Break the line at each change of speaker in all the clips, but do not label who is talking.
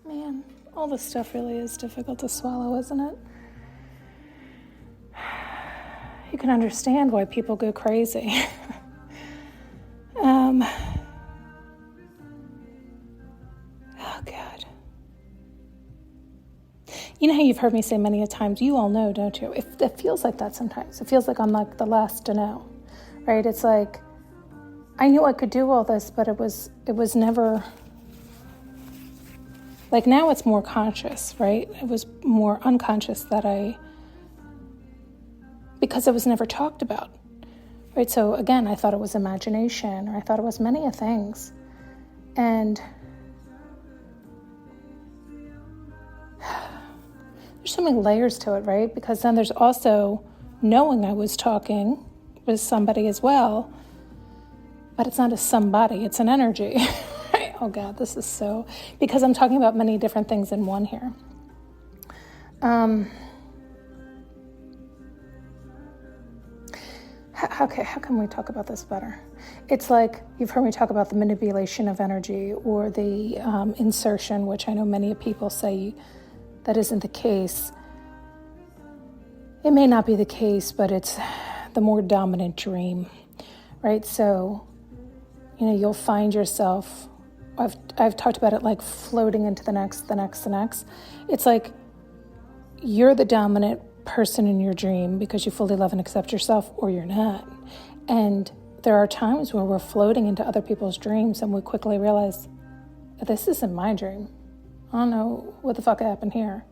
Man, all this stuff really is difficult to swallow, isn't it? You can understand why people go crazy. Oh, God. You know how you've heard me say many a times, you all know, don't you? It feels like that sometimes. It feels like I'm like the last to know, right? It's like, I knew I could do all this, but it was never, like now it's more conscious, right? It was more unconscious because it was never talked about, right? So again, I thought it was imagination, or I thought it was many things. And there's so many layers to it, right? Because then there's also knowing I was talking with somebody as well, but it's not a somebody, it's an energy. Right? Oh God, this is so, because I'm talking about many different things in one here. How can we talk about this better? It's like, you've heard me talk about the manipulation of energy, or the insertion, which I know many people say that isn't the case. It may not be the case, but it's the more dominant dream, right? So, you'll find yourself, I've talked about it like floating into the next. It's like you're the dominant person in your dream because you fully love and accept yourself, or you're not. And there are times where we're floating into other people's dreams and we quickly realize, this isn't my dream. I don't know what the fuck happened here.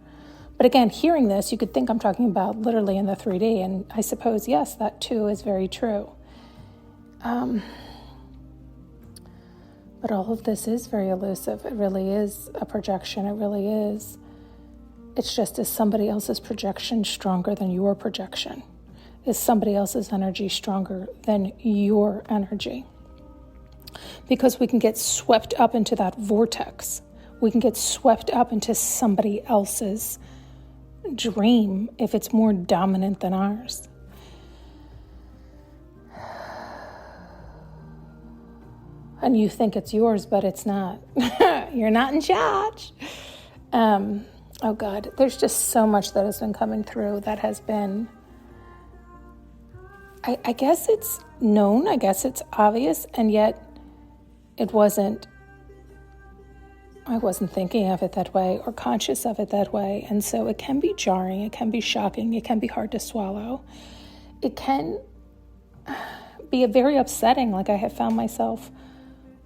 But again, hearing this, you could think I'm talking about literally in the 3D, and I suppose, yes, that too is very true. But all of this is very elusive. It really is a projection. It really is. It's just, is somebody else's projection stronger than your projection? Is somebody else's energy stronger than your energy? Because we can get swept up into that vortex. We can get swept up into somebody else's dream if it's more dominant than ours. And you think it's yours, but it's not. You're not in charge. Oh God, there's just so much that has been coming through that has been, I guess it's known, I guess it's obvious, and yet I wasn't thinking of it that way or conscious of it that way. And so it can be jarring, it can be shocking, it can be hard to swallow. It can be very upsetting, like I have found myself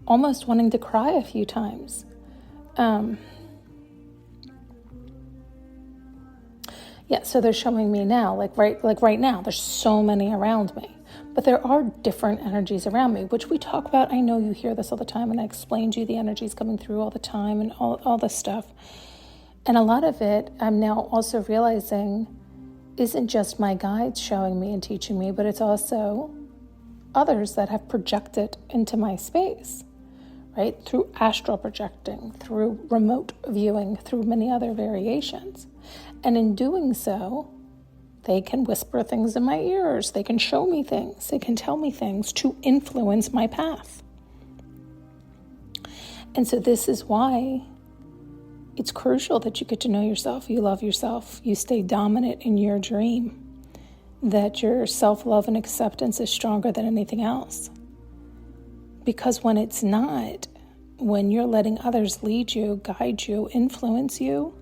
almost wanting to cry a few times. Yeah, so they're showing me now, like right now, there's so many around me. But there are different energies around me, which we talk about. I know you hear this all the time, and I explain to you the energies coming through all the time and all this stuff. And a lot of it, I'm now also realizing, isn't just my guides showing me and teaching me, but it's also others that have projected into my space, right? Through astral projecting, through remote viewing, through many other variations. And in doing so, they can whisper things in my ears. They can show me things. They can tell me things to influence my path. And so this is why it's crucial that you get to know yourself. You love yourself. You stay dominant in your dream. That your self-love and acceptance is stronger than anything else. Because when it's not, when you're letting others lead you, guide you, influence you,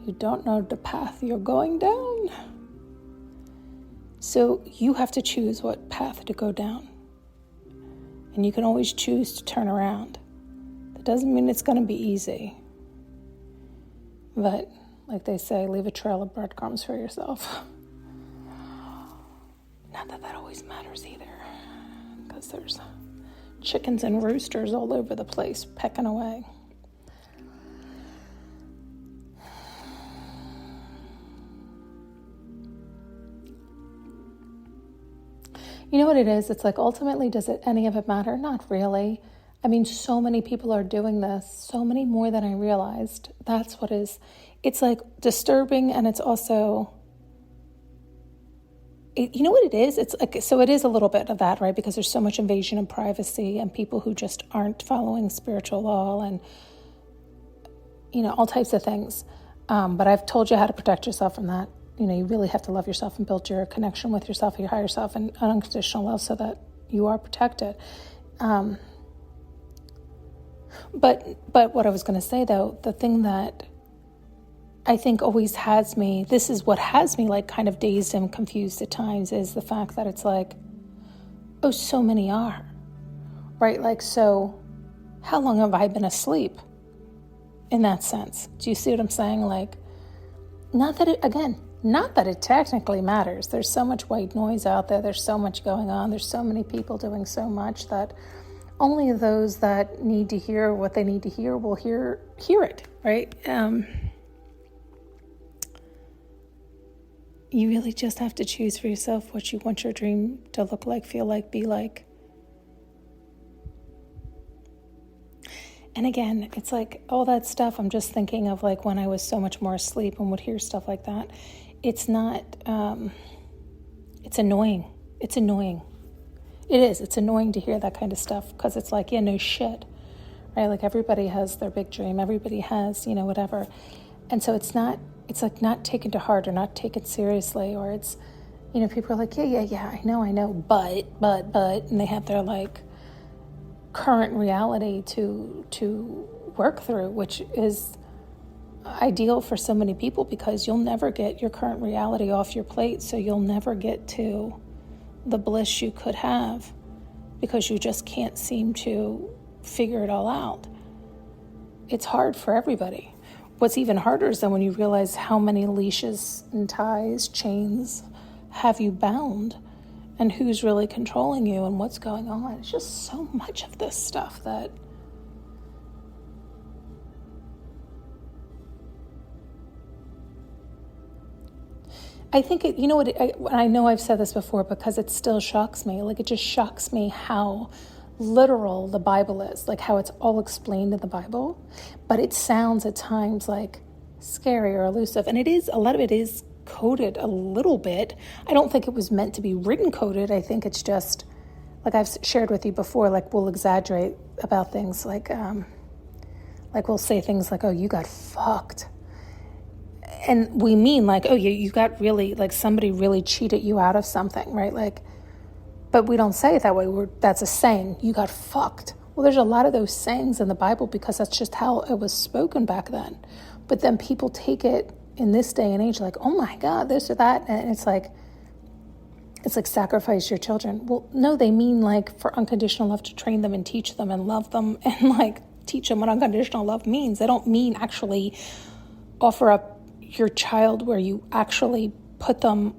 you don't know the path you're going down. So you have to choose what path to go down. And you can always choose to turn around. That doesn't mean it's going to be easy. But, like they say, leave a trail of breadcrumbs for yourself. Not that that always matters either. Because there's chickens and roosters all over the place pecking away. You know what it is? It's like, ultimately, does any of it matter? Not really. I mean, so many people are doing this, so many more than I realized. That's what is, it's like disturbing, and it's also You know what it is? It's like, so it is a little bit of that, right? Because there's so much invasion of privacy and people who just aren't following spiritual law and, all types of things. But I've told you how to protect yourself from that. You really have to love yourself and build your connection with yourself, your higher self, and unconditional love so that you are protected. But what I was going to say, though, the thing that I think always has me, this is what has me like kind of dazed and confused at times, is the fact that it's like, oh, so many are, right? Like, so how long have I been asleep in that sense? Do you see what I'm saying? Like, not that it technically matters. There's so much white noise out there. There's so much going on. There's so many people doing so much that only those that need to hear what they need to hear will hear it, right? You really just have to choose for yourself what you want your dream to look like, feel like, be like. And again, it's like all that stuff, I'm just thinking of like when I was so much more asleep and would hear stuff like that. It's not, it's annoying. It's annoying. It is. It's annoying to hear that kind of stuff because it's like, yeah, no shit, right? Like everybody has their big dream. Everybody has, whatever. And so it's like not taken to heart or not taken seriously, or it's, people are like, yeah, I know, but, and they have their like current reality to work through, which is ideal for so many people because you'll never get your current reality off your plate. So you'll never get to the bliss you could have because you just can't seem to figure it all out. It's hard for everybody. What's even harder is then when you realize how many leashes and ties, chains have you bound and who's really controlling you and what's going on. It's just so much of this stuff that I think I know I've said this before because it still shocks me. Like, it just shocks me how literal the Bible is, like how it's all explained in the Bible, but it sounds at times like scary or elusive. And a lot of it is coded a little bit. I don't think it was meant to be written coded. I think it's just, like I've shared with you before, like we'll exaggerate about things like we'll say things like, oh, you got fucked. And we mean like, oh, you got really, like somebody really cheated you out of something, right? Like, but we don't say it that way. That's a saying, you got fucked. Well, there's a lot of those sayings in the Bible because that's just how it was spoken back then. But then people take it in this day and age like, oh my God, this or that. And it's like sacrifice your children. Well, no, they mean like for unconditional love to train them and teach them and love them and like teach them what unconditional love means. They don't mean actually offer up your child where you actually put them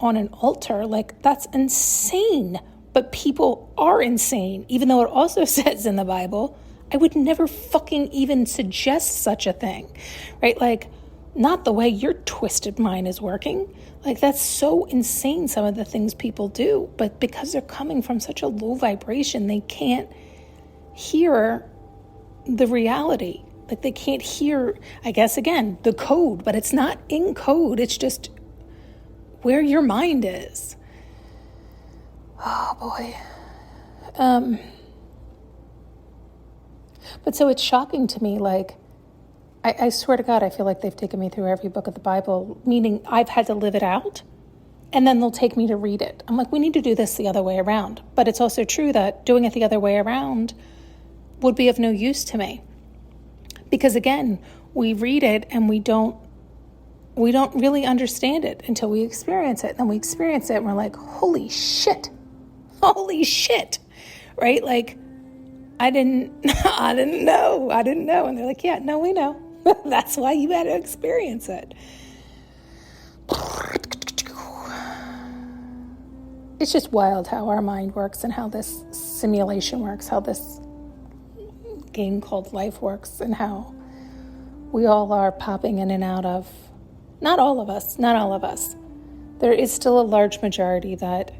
on an altar. Like, that's insane. But people are insane, even though it also says in the Bible, I would never fucking even suggest such a thing, right? Like, not the way your twisted mind is working. Like, that's so insane, some of the things people do. But because they're coming from such a low vibration, they can't hear the reality. Like, they can't hear, I guess, again, the code, but it's not in code. It's just where your mind is. Oh, boy. But so it's shocking to me, like, I swear to God, I feel like they've taken me through every book of the Bible, meaning I've had to live it out, and then they'll take me to read it. I'm like, we need to do this the other way around. But it's also true that doing it the other way around would be of no use to me. Because again, we read it and we don't really understand it until we experience it. And then we experience it and we're like, holy shit, right? Like, I didn't know. And they're like, yeah, no, we know. That's why you had to experience it. It's just wild how our mind works and how this simulation works, how this game called life works, and how we all are popping in and out of, not all of us. There is still a large majority that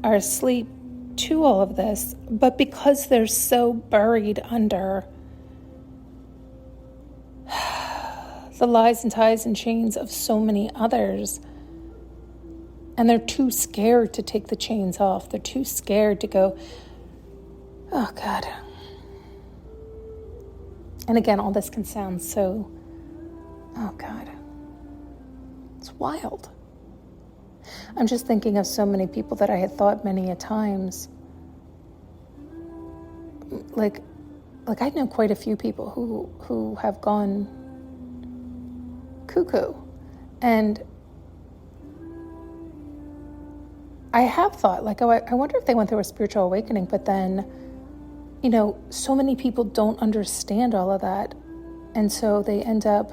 are asleep to all of this, but because they're so buried under the lies and ties and chains of so many others, And they're too scared to take the chains off. They're too scared to go, oh God. And again, all this can sound so, oh God, it's wild. I'm just thinking of so many people that I had thought many a times, like I know quite a few people who have gone cuckoo. And I have thought, like, oh, I wonder if they went through a spiritual awakening, but then, so many people don't understand all of that. And so they end up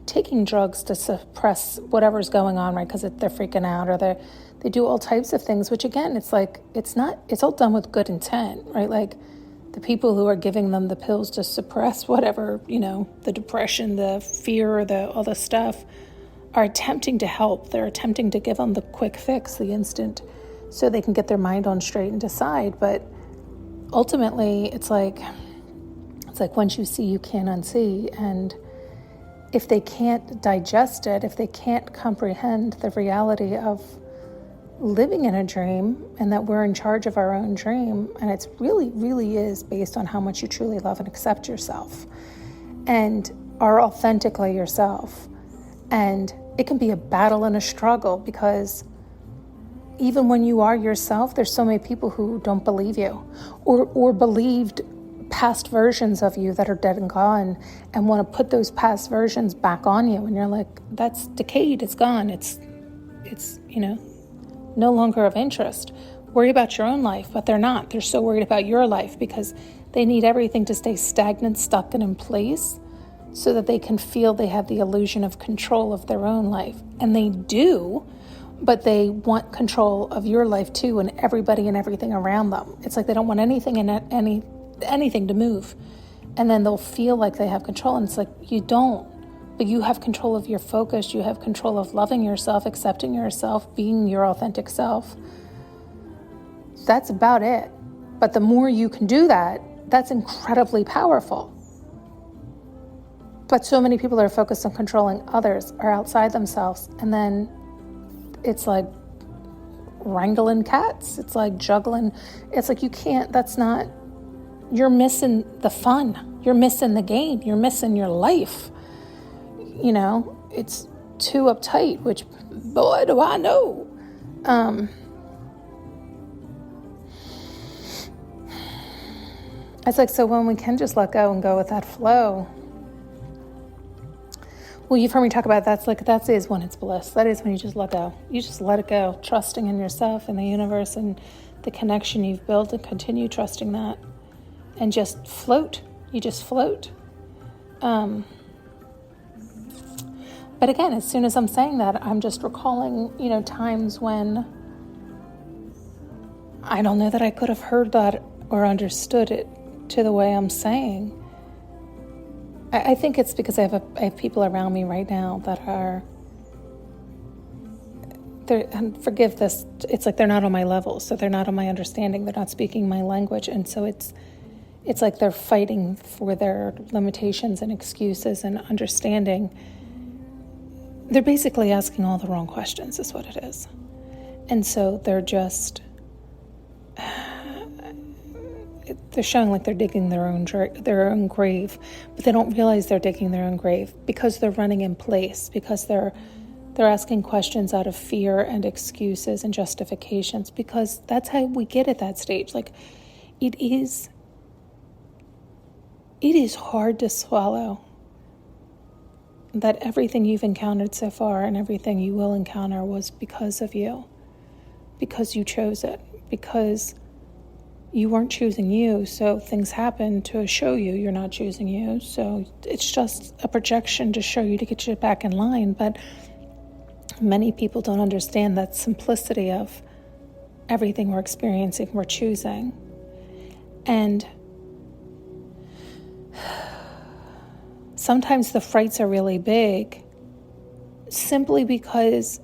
taking drugs to suppress whatever's going on, right? Because they're freaking out, or they do all types of things, which again, it's like, it's all done with good intent, right? Like the people who are giving them the pills to suppress whatever, the depression, the fear, all the stuff, are attempting to help. They're attempting to give them the quick fix, the instant, so they can get their mind on straight and decide. But ultimately, it's like once you see, you can't unsee. And if they can't digest it, if they can't comprehend the reality of living in a dream and that we're in charge of our own dream, and it's really, really is based on how much you truly love and accept yourself and are authentically yourself. And it can be a battle and a struggle, because even when you are yourself, there's so many people who don't believe you or believed past versions of you that are dead and gone, and want to put those past versions back on you. And you're like, that's decayed, it's gone, it's no longer of interest. Worry about your own life, but they're not. They're so worried about your life because they need everything to stay stagnant, stuck, and in place, so that they can feel they have the illusion of control of their own life. And they do, but they want control of your life too, and everybody and everything around them. It's like they don't want anything to move. And then they'll feel like they have control, and it's like, you don't. But you have control of your focus. You have control of loving yourself, accepting yourself, being your authentic self. That's about it. But the more you can do that, that's incredibly powerful. But so many people are focused on controlling others, are outside themselves. And then it's like wrangling cats. It's like juggling. It's like, you can't, you're missing the fun. You're missing the game. You're missing your life. It's too uptight, which, boy, do I know. It's like, so when we can just let go and go with that flow. Well, you've heard me talk about that is when it's bliss. That is when you just let go. You just let it go, trusting in yourself and the universe and the connection you've built, and continue trusting that, and just float. You just float. But again, as soon as I'm saying that, I'm just recalling, times when I don't know that I could have heard that or understood it to the way I'm saying. I think it's because I have people around me right now that are, and forgive this, it's like they're not on my level, so they're not on my understanding, they're not speaking my language, and so it's like they're fighting for their limitations and excuses and understanding. They're basically asking all the wrong questions, is what it is. And so they're just, they're showing like they're digging their own grave, but they don't realize they're digging their own grave because they're running in place, because they're asking questions out of fear and excuses and justifications, because that's how we get at that stage. Like, it is hard to swallow that everything you've encountered so far and everything you will encounter was because of you, because you chose it, because you weren't choosing you, so things happen to show you you're not choosing you. So it's just a projection to show you, to get you back in line. But many people don't understand that simplicity of everything we're experiencing, we're choosing. And sometimes the frights are really big, simply because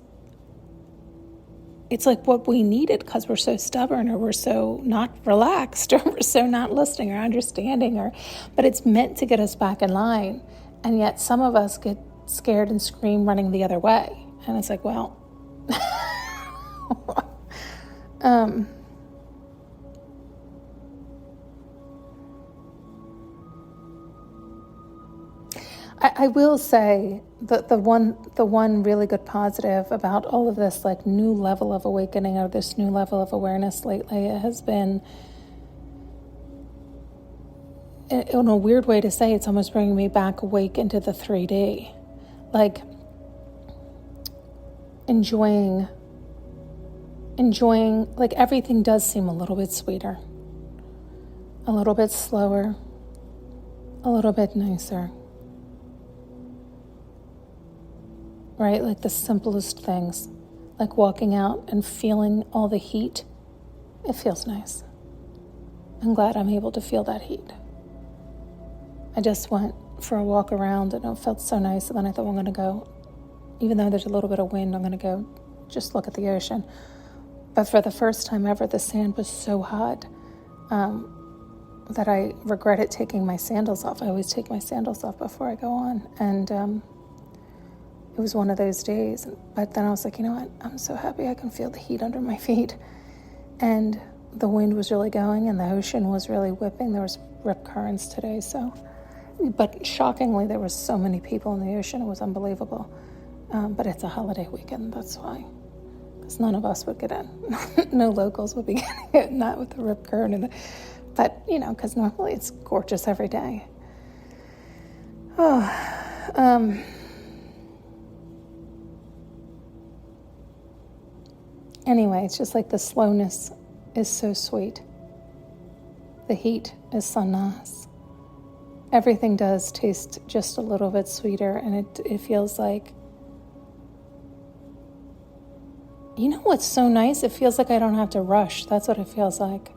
it's like what we needed, because we're so stubborn, or we're so not relaxed, or we're so not listening or understanding, but it's meant to get us back in line. And yet some of us get scared and scream running the other way. And it's like, well, I will say that the one really good positive about all of this like new level of awakening or this new level of awareness lately has been, in a weird way to say, it's almost bringing me back awake into the 3D, like enjoying, like everything does seem a little bit sweeter, a little bit slower, a little bit nicer. Right? Like the simplest things, like walking out and feeling all the heat. It feels nice. I'm glad I'm able to feel that heat. I just went for a walk around and it felt so nice. And then I thought, well, I'm going to go, even though there's a little bit of wind, I'm going to go just look at the ocean. But for the first time ever, the sand was so hot that I regretted taking my sandals off. I always take my sandals off before I go on. And it was one of those days, but then I was like, you know what? I'm so happy I can feel the heat under my feet. And the wind was really going and the ocean was really whipping. There was rip currents today, but shockingly, there were so many people in the ocean. It was unbelievable. But it's a holiday weekend, that's why. Because none of us would get in. No locals would be getting it, not with the rip current. But, because normally it's gorgeous every day. Anyway, it's just like the slowness is so sweet. The heat is so nice. Everything does taste just a little bit sweeter, and it feels like, you know what's so nice? It feels like I don't have to rush. That's what it feels like.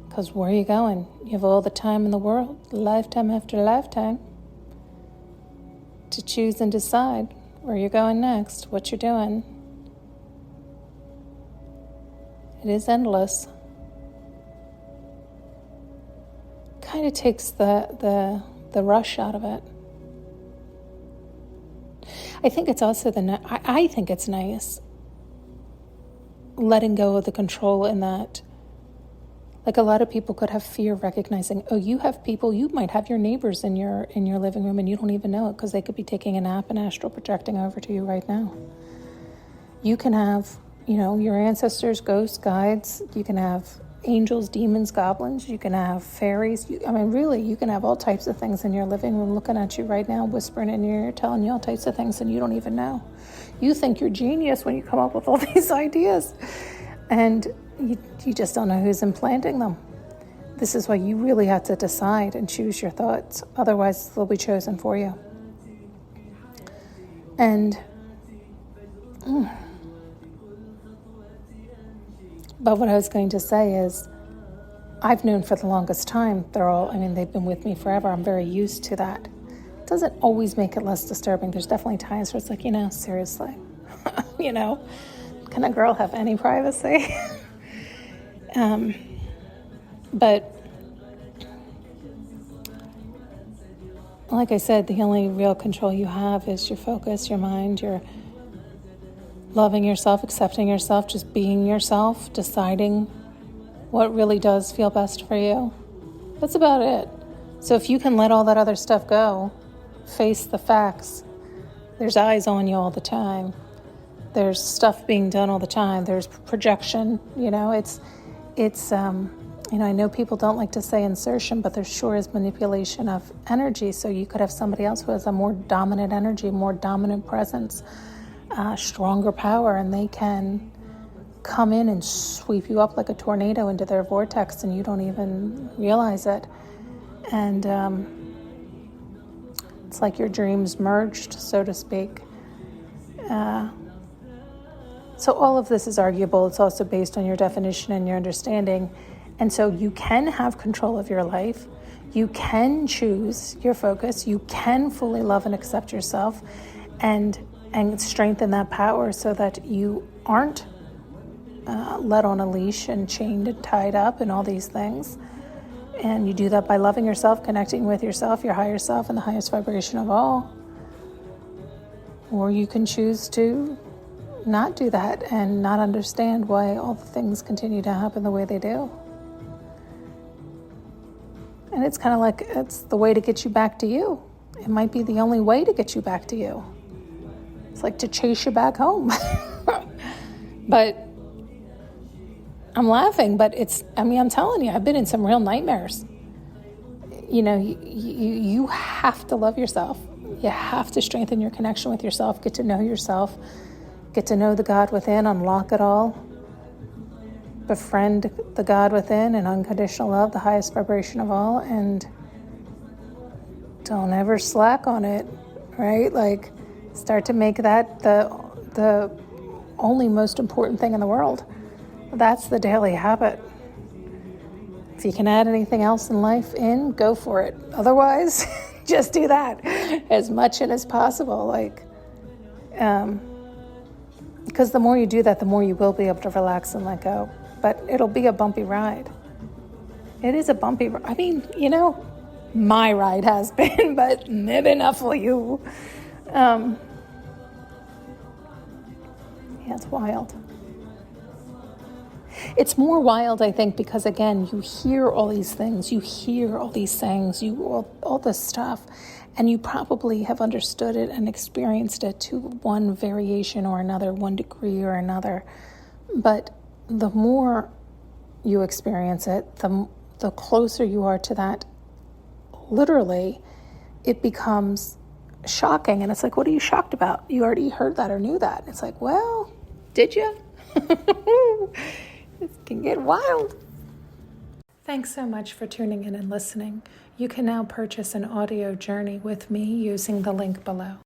Because where are you going? You have all the time in the world, lifetime after lifetime, to choose and decide where you're going next, what you're doing. It is endless. Kind of takes the rush out of it. I think it's also I think it's nice letting go of the control in that. Like a lot of people could have fear recognizing, you have people, you might have your neighbors in your living room and you don't even know it because they could be taking a nap and astral projecting over to you right now. You can have your ancestors, ghosts, guides. You can have angels, demons, goblins. You can have fairies. Really, you can have all types of things in your living room looking at you right now, whispering in your ear, telling you all types of things, and you don't even know. You think you're genius when you come up with all these ideas, and you just don't know who's implanting them. This is why you really have to decide and choose your thoughts. Otherwise, they'll be chosen for you. And... But what I was going to say is, I've known for the longest time, they've been with me forever. I'm very used to that. It doesn't always make it less disturbing. There's definitely times where it's like, seriously, can a girl have any privacy? But like I said, the only real control you have is your focus, your mind, your loving yourself, accepting yourself, just being yourself, deciding what really does feel best for you. That's about it. So if you can let all that other stuff go, face the facts. There's eyes on you all the time. There's stuff being done all the time. There's projection. I know people don't like to say insertion, but there sure is manipulation of energy. So you could have somebody else who has a more dominant energy, more dominant presence, stronger power, and they can come in and sweep you up like a tornado into their vortex, and you don't even realize it. And it's like your dreams merged, so to speak. So all of this is arguable. It's also based on your definition and your understanding. And so you can have control of your life. You can choose your focus. You can fully love and accept yourself and strengthen that power so that you aren't led on a leash and chained and tied up and all these things. And you do that by loving yourself, connecting with yourself, your higher self, and the highest vibration of all. Or you can choose to not do that and not understand why all the things continue to happen the way they do. And it's kind of like it's the way to get you back to you. It might be the only way to get you back to you. It's like to chase you back home. But I'm laughing, but I'm telling you, I've been in some real nightmares. You have to love yourself. You have to strengthen your connection with yourself, get to know yourself, get to know the God within, unlock it all, befriend the God within and unconditional love, the highest vibration of all, and don't ever slack on it, right? Like, start to make that the only most important thing in the world. That's the daily habit. If you can add anything else in life in, go for it. Otherwise, just do that as much and as possible. Because the more you do that, the more you will be able to relax and let go. But it'll be a bumpy ride. It is a bumpy ride. I mean, my ride has been, but maybe not for you. Yeah, it's wild. It's more wild, I think, because, again, you hear all these things, you hear all these sayings, all this stuff, and you probably have understood it and experienced it to one variation or another, one degree or another. But the more you experience it, the closer you are to that, literally, it becomes shocking. And it's like, what are you shocked about? You already heard that or knew that. It's like, well, did you? It can get wild. Thanks so much for tuning in and listening. You can now purchase an audio journey with me using the link below.